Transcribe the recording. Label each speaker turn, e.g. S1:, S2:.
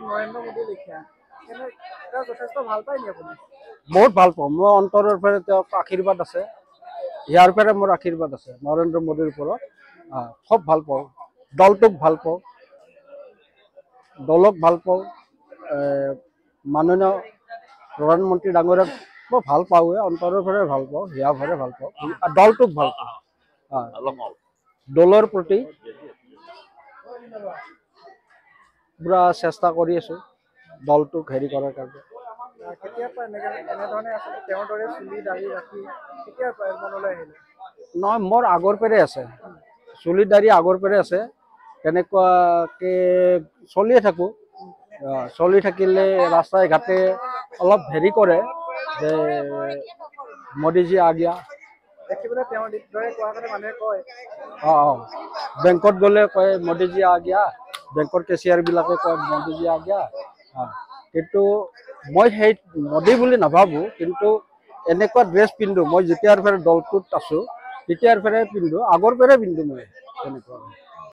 S1: নৰেন্দ্ৰ মোদী লিখা যথেষ্ট ভাল পায় নি আপুনি?
S2: বহুত ভাল পাওঁ মই অন্তৰৰ পৰা তেওঁক আশীৰ্বাদ আছে ইয়াৰ পৰা মোৰ আশীৰ্বাদ আছে নৰেন্দ্ৰ মোদীৰ ওপৰত খুব ভাল পাওঁ দলটোক ভাল পাওঁ দলক ভাল পাওঁ মাননীয় প্ৰধানমন্ত্ৰী ডাঙৰীয়াক মই ভাল পাওঁৱে অন্তৰৰ পৰা ভাল পাওঁ হিয়া ভৰে ভাল পাওঁ দলটোক ভাল পাওঁ দলৰ প্ৰতি পুৰা চেষ্টা কৰি আছো দলটোক হেৰি কৰাৰ কাৰণে নহয় মোৰ আগৰ পৰাই আছে চুলি দাড়ি আগৰ পৰাই আছে তেনেকুৱাকে চলিয়ে থাকো চলি থাকিলে ৰাস্তাই ঘাটে অলপ হেৰি কৰে যে মোদীজী আগিয়া বেংকত গ'লে কয় মোদীজী আগিয়া বেংকৰ কেচিয়াৰ বিলাকে কয় মোদীজী আগিয়া কিন্তু মই সেই মোদী বুলি নাভাবো কিন্তু এনেকুৱা ড্ৰেছ পিন্ধো মই যেতিয়াৰ পৰা দলটোত আছো তেতিয়াৰ পৰাই পিন্ধো আগৰ পৰাই পিন্ধো মই তেনেকুৱা